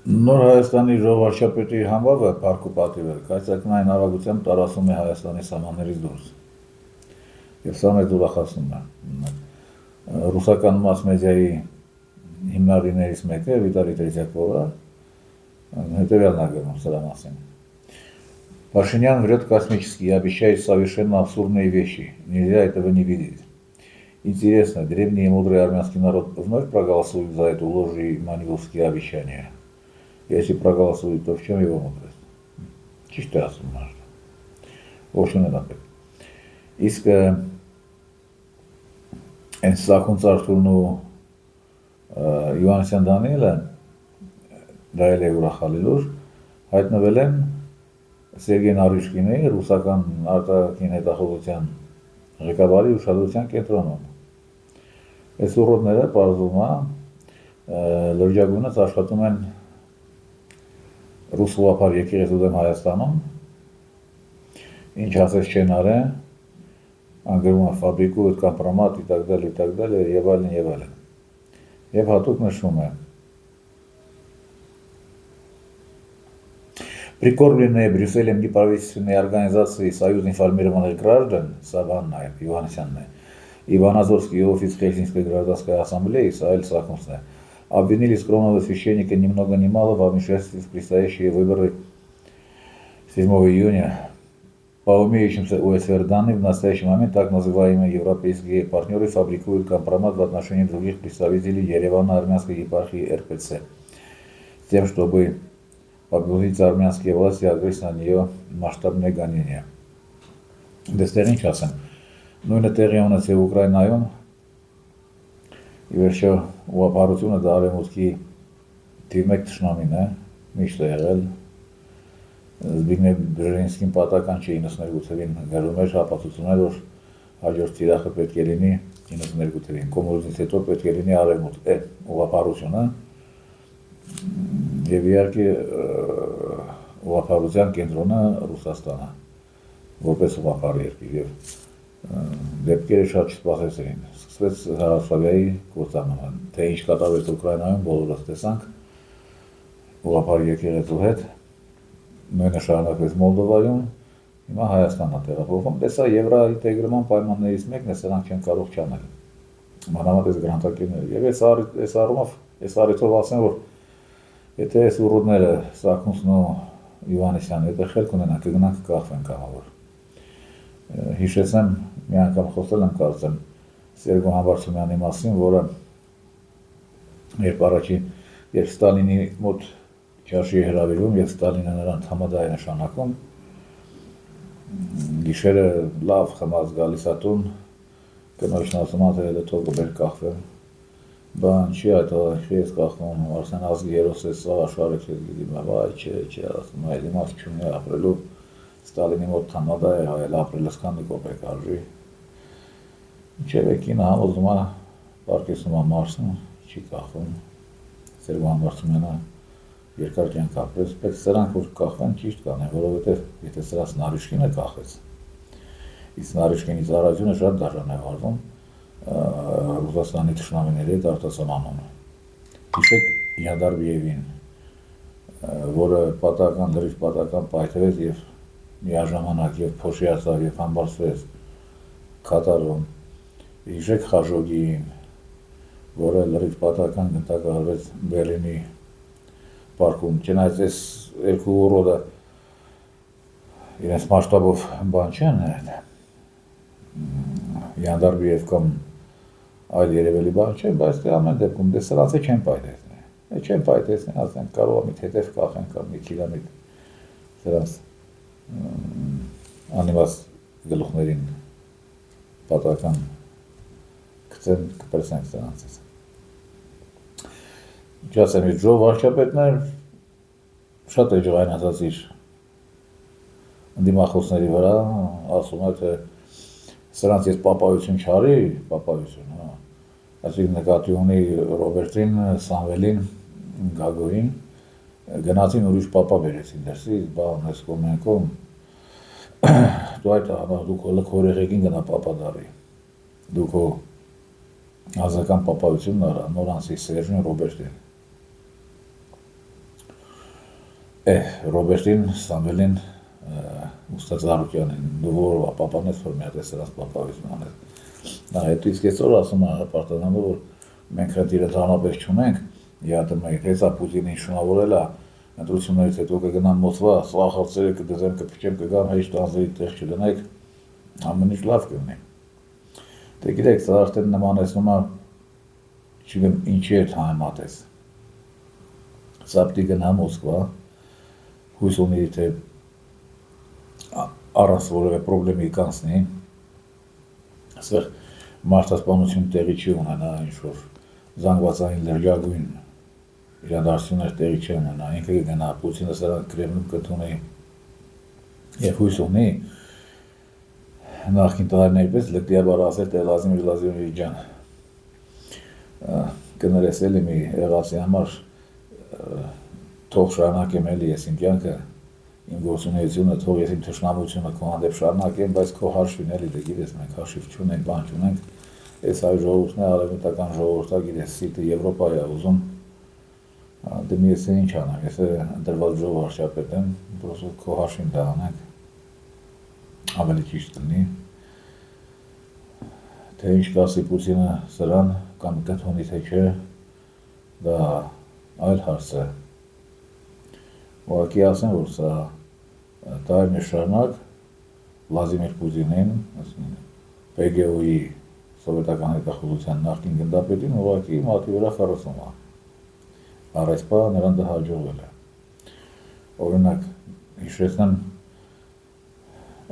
Նոր Հայաստանի ժողովրդապետի համբավը փառք ու պատիվ է, կայսակնային արագությամբ տարածում է Հայաստանի սահմաններից դուրս։ Եվ սա մեզ ուրախացնում է։ Ռուսական մաս մեդիայի հիմնադիրներից մեկը Վիտալի Տրետьякովը հետևյալն է գրում սրա մասին. Пашинян врет космически и обещает совершенно абсурдные вещи. Нельзя этого не видеть. Интересно, древний и мудрый армянский народ вновь проголосует за эту ложь и маниловские обещания? Если проголосует, то в чем его мудрость? Ճիշտ է ասում մարդը։ Ոչինչ է դեպք։ Իսկ այս Սախուն Ծարթուրն ու Յովհաննիսյան Դանիելը դայել է ուրախալիլուր հայտնվել են Սերգեյ Նարիշկինի ռուսական արտաքին հետախուզության ղեկավարի ուշադրության կենտրոնում։ Այս ուռոդները պարզվում է լրջագույնս աշխատում են ռուս ուղղափառ եկեղեցու դեմ Հայաստանում, ինչ ասես չեն արել, անգրում է ֆաբրիկու կոմպրոմատ и так далее, եւ այլն։ Եվ հատուկ նշվում է. Прикормленные Брюсселем неправительственные организации Союз информированных граждан, Саванна, Иванесянна, Иванозорский офис Хельсинской гражданской ассамблеи, Саэль Сахмусна, обвинили скромного священника ни много ни мало во вмешательстве в предстоящие выборы 7 июня. По имеющимся УСР данным, в настоящий момент так называемые европейские партнеры фабрикуют компромат в отношении других представителей Еревана армянской епархии РПЦ, с тем, чтобы побудить армянские власти открыть на нее масштабные гонения. Դեստերին չասեմ, նույնը տեղի ունեցել Ուկրաինայում, ի վերջո ուղղափառությունը դա արևմուտքի թիվ 1 թշնամին է, միշտ է եղել, Զբիգնև Բժեզինսկին պատական չի 92 թվին գրում էր հապացուցում էր, որ հաջորդ թիրախը պետք է լինի 92 թվին, կոմունիզմից հետո պետք է լինի արևմուտք, ուղղափառությունը եւ իհարկե ուղղափառության կենտրոնը Ռուսաստանը, որպես ուղղափառ երկիր եւ դեպքերը շատ չսպասեցին, սկսվեց Հարավսլավիայի կործանումը, թե ինչ կատարվեց Ուկրաինայում բոլորս տեսանք, ուղղափառ եկեղեցու հետ, նույնը շարունակվեց Մոլդովայում, հիմա Հայաստանն է տեղափոխվում, սա եվրոինտեգրման պայմաններից մեկն է, սրանք չեն կարող չանել, մանավանդ այս գրանտակիրները, եւ այս առումով, այս առիթով ասեմ, որ եթե այս ուռոդները Սաքունցն ու Յովհաննիսյանը եթե խելք ունենան, կգնանք կկախվեն կամավոր։ Հիշեցեմ, մի անգամ խոսել եմ կարծեմ Սերգո Համբարձումյանի մասին, որը երբ Ստալինի մոտ ճաշի հրավիրում եւ Ստալինը նրան համադայ է նշանակում, գիշերը լավ խմած գալիս ատուն, կնոջն ասում է, թե թող կբեր կախվեմ, բան չի այդ ես կախվում, արդեն ազգի հերոս է սա աշխարհը քեզ գիտի, վայ չէ, ասում է, դիմաց չունի ապրելու Ստալինի մոտ համադայ է հայել ապրելս քանի կոպեկ արժի։ Ինչեւ կինը համոզում է, պարկեսում է Մարսում, չի կախվում, Սերգո Համբարձումյանը երկար կյանք ապրեց, բայց սրանք որ կախվեն ճիշտ կանեն, որովհետեւ եթե սրանց Նարիշկինը կախեց, իսկ Նարիշկինից առաջինը շատ դաժան է վարվում Ռուսաստանի թշնամիների հետ արտասահմանում։ Հիշեք Յադարբիևին, որը լրիվ պատական պայթրեց եւ միաժամանակ եւ փոշիացավ եւ համբարձվեց Կատարում։ Հիշեք Խաժոգիին, որը լրիվ պատական գնդակահարվեց Բերլինի պարկում, չնայած այս երկու ուռոդը իրենց մասշտաբով բան չեն, Յադարբիև կամ այլ երևելի բան չէ, բայց դե ամեն դեպքում դե սրանց չեն պայթեցնի, ասենք կարող է մի թեթև կախեն կամ մի կիլոմետր սրանց անիմաց գլուխներին պատական գցեն կպրեսենք սրանցից։ Ինչ ասեմ, Ժով վարչապետներ շատ է ջղայնացած իր դիմախոսների վրա, ասում է, թե սրանց ես պապայություն չարի, պապայություն, այսինքն նկատի ունի Ռոբերտին, Սամվելին, Գագոին, գնացին ուրիշ պապա բերեցին դրսի, բան ես կոմենքում, դու այդ դուք հոր եղեքին գնա պապա դարի, դուք հո ազգական պապայությունն արա, նորանցի Սերժին Ռոբերտին։ Ռոբերտին, Սամվելին, Ուստաց Արուկյանին, դու որով պապանես, որ մի հատ է սրանց պապավիզն անել։ Նա հետո իսկ այսօր ասում է պարտադանով, որ մենք հետ իրենց հանապետ չունենք, իհատը մեկ հեսա Պուտինին շնորհավորել է, ընտրություններից հետո կգնամ Մոսկվա, սա հարցերը կդզեմ, կփչեմ, կգամ, հեչ տանձերի տեղ չդնեք, ամեն ինչ լավ կլինի։ Դե գիտեք, սա արդեն նմանեցնում է, չգիտեմ, ինչի հետ համեմատես։ Սա պիտի գնա Մոսկվա, հույս ունի, թե առանց որևէ պրոբլեմի կանցնի, այստեղ մարդասպանություն տեղի չի ունենա, ինչ-որ զանգվածային լրջագույն իրադարձություններ տեղի չի ունենա, ինքը կգնա, Պուտինը սրանք Կրեմլում կընդունի և հույս ունի, նախկին տարիների պես լկտիաբար ասել, թե Վլադիմիր Վլադիմիրիչ ջան, կներես էլի մի եղածի համար, թող շարունակեմ էլի ես իմ կյանքը, իմ գործունեությունը, թող ես իմ թշնամությունը քո հանդեպ շարունակեմ, բայց քո հաշվին էլի, դե գիտես, մենք հաշիվ չունենք, բան չունենք, այս հայ ժողովուրդն է, արևմտական ժողովուրդը, գիտես, սիտը Եվրոպա է ուզում, դե մի ես ինչ անեմ, ես ընտրված ժողովարդապետ եմ, պրոստը քո հաշվին դա անենք, ավելի ճիշտ կլինի, թե ինչ կասի Պուտինը սրան, կամ կընդունի թե չէ, դա այլ հարց է։ Ուղղակի ասեմ, որ սա տարիներ շարունակ Վլադիմիր Պուտինին, ՊԳՕ-ի սովետական հետախուզության նախկին գնդապետին ուղղակի մատի վրա խառսում է։ Առայսպա նրան դա հաջողվել է։ Օրինակ, հիշեցնեմ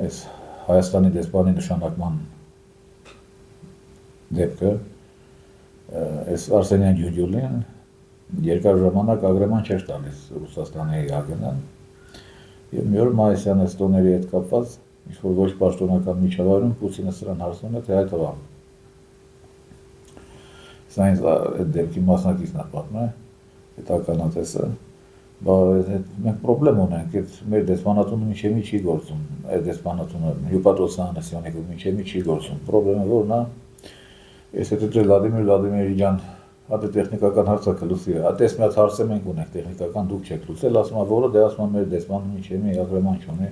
այս Հայաստանի դեսպանի նշանակման դեպքը, այս Արսենյան Ջուջուլին երկար ժամանակ ագրեման չէր տալիս Ռուսաստանի ԱԳՆ-ն և մի օր Մայիսյան Էստոների հետ կապված ինչ-որ ոչ պաշտոնական միջավայրում Պուտինը սրան հարցնում է, թե այդ ովա։ Սա ինձ այդ դեպքի մասնակիցն է պատմում է, այդ ականատեսը, մենք պրոբլեմ ունենք, այդ մեր դեսպանատունը մինչև չի գործում, այդ դեսպանատունը հյուպատոսանը Սյոնիկը մինչև չի գործում, պրոբլեմը որն է, ես հետ Վլադիմիր Վլադիմիրիչ ջան, հատը տեխնիկական հարցը կլուծի, այդպես մի հատ հարցը մենք ունենք տեխնիկական, դուք չեք լուծել, ասում է, որը դե ասում է մեր դեսպանը մինչև մի ագրեման չունի։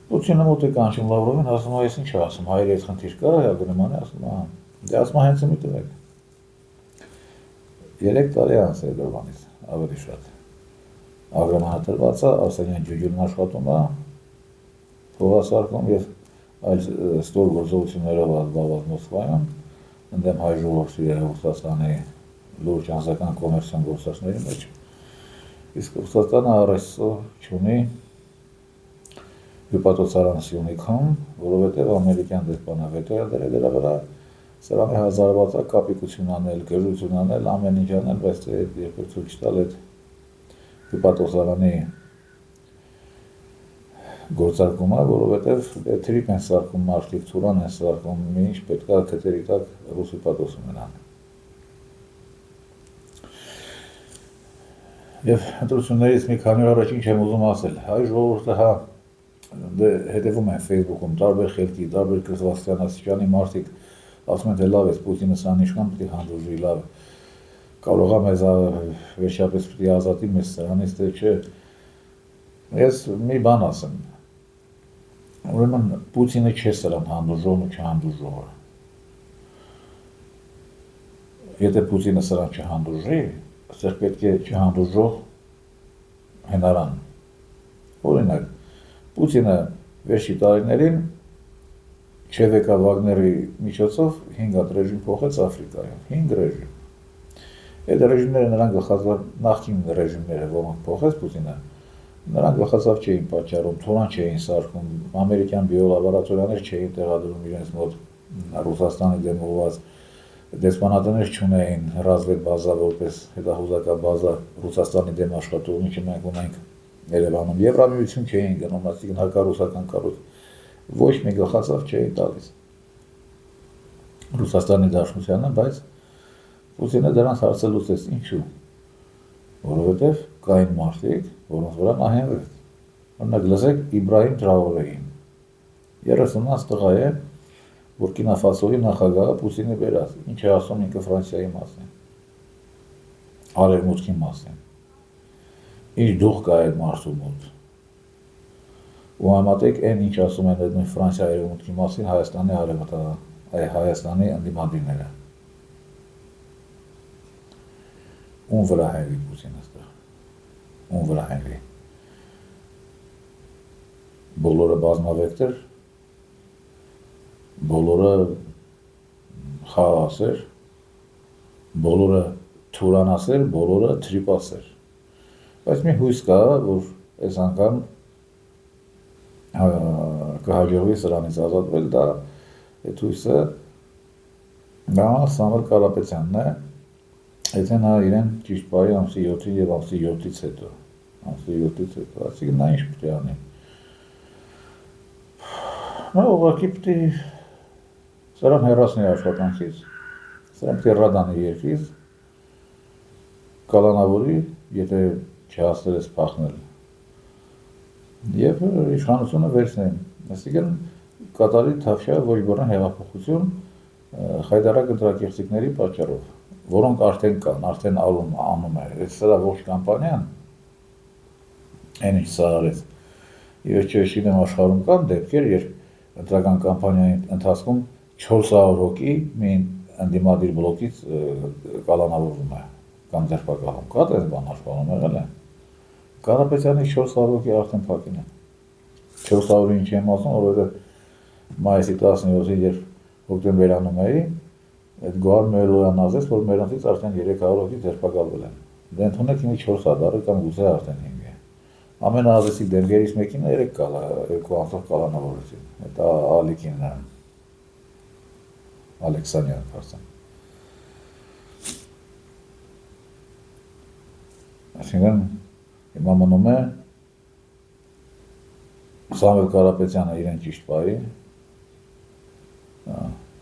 Պուտինը մոտ է կանչում Լավրովին, ասում է, ես ինչ ասում, հայերի այդ խնդիր կա, ագրեման է, ասում է, դե ասում է, հենց մի տվեք։ 3 տարի անց է դրվանից, ավելի շատ։ Ագրեմանը տրված է, Արսենյան Ջուջուլն աշխատում է, փողասարկում և այլ ստոր գործողություններով զբաղված Մոսկվայում, ընդդեմ հայ ժողովրդի Ռուսաստանի լուրջ անձական կոմերցիոն գործարքների մեջ, իսկ Ռուսաստանը առայսօր չունի հյուպատոսարան Սյունիքում, որովհետև ամերիկյան դեսպանը վետո է դրել դրա վրա, սրան է հազարվածակ կապիկություն անել, գժություն անել, ամեն ինչ անել, բայց երբ ցույց տալ այդ հյուպատոսարանի գործարկումը, որովհետև թրիպ են սարքում մարդիկ, թուրան են սարքում, մի ինչ պետք է քթերի տակ ռուս հյուպատոսում են անում։ Եվ ընտրություններից մի քանի օր առաջ ինչ եմ ուզում ասել, հայ ժողովուրդը հա հետևում են Facebook-ում տարբեր խելքի, տարբեր կրթվածքյան աստիճանի մարդիկ ասում են, թե լավ ես Պուտինը սրան իշխան պիտի հանդուրժի, լավ կարող է մեզ վերջապես պիտի ազատի մեզ սրանից, թե չէ։ Ես մի բան ասեմ, ուրեմն Պուտինը չէ սրան հանդուրժողն ու չհանդուրժողը։ Եթե Պուտինը սրան չհանդուրժի, այստեղ պետք է չհանդուրժող հենարան։ Օրինակ, Պուտինը վերջի տարիներին ՉՎԿ Վագների միջոցով 5 հատ ռեժիմ փոխեց Աֆրիկայում, 5 ռեժիմ։ Այդ ռեժիմները նրան գլխացավ նախկին ռեժիմները, որոնք փոխեց Պուտինը, նրանք գլխացավ չէին պատճառում, թուրան չէին սարքում, ամերիկյան բիոլաբորատորիաներ չէին տեղադրում իրենց մոտ Ռուսաստանի դեմ ուղղված, դեսպանատներ չունեին ռազմետ բազա որպես հետախուզական բազա Ռուսաստանի դեմ աշխատող, ինչը մենք ունենք Երևանում, Եվրամիություն չէին գնում, այսինքն հակառուսական կառույց, ոչ մի գլխացավ չէին տալիս Ռուսաստանի Դաշնությանը, բայց Պուտինը դրանց հարցը լուծեց, ինչու, որովհետև կային մարդիկ, որոնց վրա նա հենվեց, օրինակ լսեք Իբրահիմ Թրաորեին, 30-ից տղա է, Բուրկինա Ֆասոյի նախագահը Պուտինի բերած, ինչ է ասում ինքը Ֆրանսիայի մասին, Արևմուտքի մասին, իր դուխ կա այդ մարդու մոտ։ Ու համատեք այն ինչ ասում են այդ նույն Ֆրանսիայի արևմուտքի մասին Հայաստանի ընդդիմադիրները։ Ում վրա հենվի Պուտինը ստեղ, ում վրա հենվի։ Բոլորը բազմավեկտր, բոլորը խաղաղասեր, բոլորը թուրանասեր, բոլորը թրիպասեր։ Բայց մի հույս կա, որ այս անգամ կհաջողվի սրանից ազատվել, դա այդ հույսը դա Սամվել Կարապետյանն է, եթե նա իրեն ճիշտ պահի ամսի 7-ին և ամսի 7-ից հետո, այսինքն նա ինչ պետք է անի։ Նա ուղղակի պետք է սրան հեռացնի աշխատանքից, սրան պետք է ռադանի երկրից, կալանավորի, եթե չհասցրել ես փախնել, և իշխանությունը վերցնեն, այսինքն կատարի թավշյա ոչ բռն հեղափոխություն խայտարակ ընտրակեղծիքների պատճառով, որոնք արդեն կան, արդեն անում է, սրա ողջ կամպանիան, այն ինչ սա արեց, և չգիտեմ աշխարհում կան դեպքեր, երբ ընտրական կամպանիայի ընթացքում 400 հոգի մի ընդդիմադիր բլոկից կալանավորվում է, կամ ձերբակալվում, կա դες բան աշխարհում եղել է, Կարապետյանի 400 հոգի արդեն փակին են, 400-ը ինչ եմ ասում, որովհետև մայիսի 17-ին, երբ հոկտեմբերանում էի, այդ Գոհար Մելոյանն ասեց, որ մերանցից արդեն 300 հոգի ձերբակալվել են, դե ընդունեք իմի 400 կամ գուցե արդեն 5 է, ամենաազդեցիկ դեմքերից մեկին 2 անձով կալանավորեցին, այդ Ալիքինն է, Ալեքսանյան կարծեմ, այսինքն հիմա մնում է Սամվել Կարապետյանը իրեն ճիշտ պահի,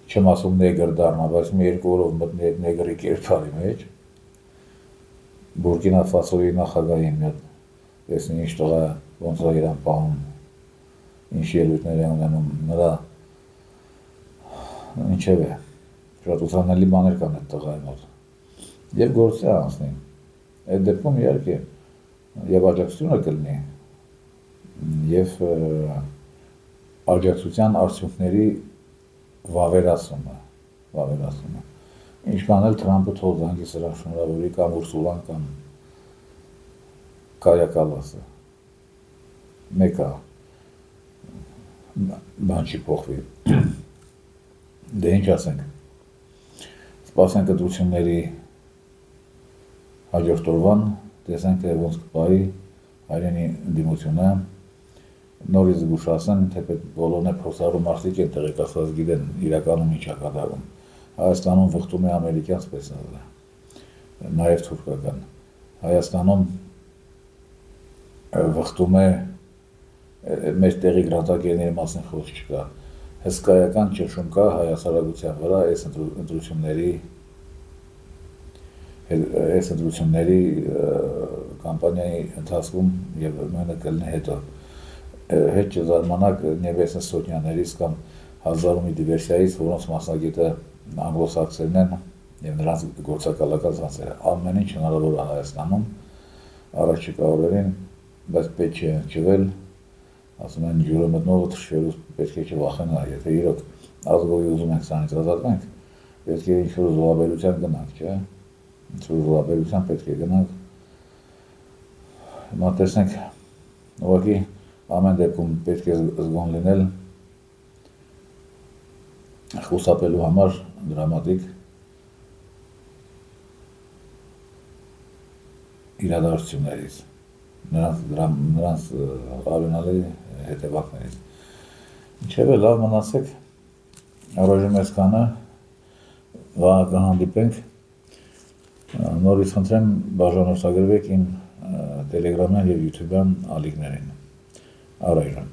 չեմ ասում նեգր դառնա, բայց մի 2 օրով մտնի այդ նեգրի կերպարի մեջ, Բուրկինա Ֆասոյի նախագահին մի հատ տեսնի ինչ տղա ոնց է իրան պահում, ինչ ելույթներ է ունենում, նրա ինչև է, շատ ուսանելի բաներ կան այդ տղայի մոտ, և գործի անցնի, այդ դեպքում իհարկե և աջակցությունը կլինի, և աջակցության արդյունքների վավերացումը, ինչքան էլ Թրամփը թող զանգի սրան շնորհավորի կամ Ուրսուլան կամ Կայա Կալասը, մեկը բան չի փոխվի, դե ինչ ասենք, սպասենք ընտրությունների հաջորդ օրվան, տեսենք թե ոնց կպահի հայրենի ընդդիմությունը, նորից զգուշացեն, թեպետ բոլորն է փորձառու մարդիկ են տեղեկացված գիտեն իրականում ինչ է կատարվում, Հայաստանում վխտում է ամերիկյան սպեցնազը, նաև թուրքական, Հայաստանում վխտում է մեր տեղի գրանցակերների մասին խոսք չկա, հսկայական ճնշում կա հայ հասարակության վրա այս ընտրությունների կամպանիայի ընթացքում և նույնը կլինի հետո, հետ չզարմանաք Նեբեսն Սոտյաններից կամ հազարումի դիվերսիայից, որոնց մասնագետը անգլոսաքսերն են և նրանց գործակալական ցանցերը, ամեն ինչ հնարավոր է Հայաստանում, առաջիկա օրերին, բայց պետք չէ հնչվել, ասում են ջուրը մտնողը թշվելուց պետք է չվախենա, եթե իրոք ազգովի ուզում ենք սրանից ազատվենք, պետք է ինչ-որ զոհաբերության գնանք, չէ, ինչ-որ զոհաբերության պետք է գնանք, հիմա տեսնենք, ուղղակի ամեն դեպքում պետք է զգոն լինել խուսափելու համար դրամատիկ իրադարձություններից, նրանց արյունալի հետևանքներից։ Ինչևէ լավ մնացեք, առայժմ այսքանը, վաղը կհանդիպենք, նորից խնդրեմ բաժանորդագրվեք իմ տելեգրամյան և յութուբյան ալիքներին, առայժմ։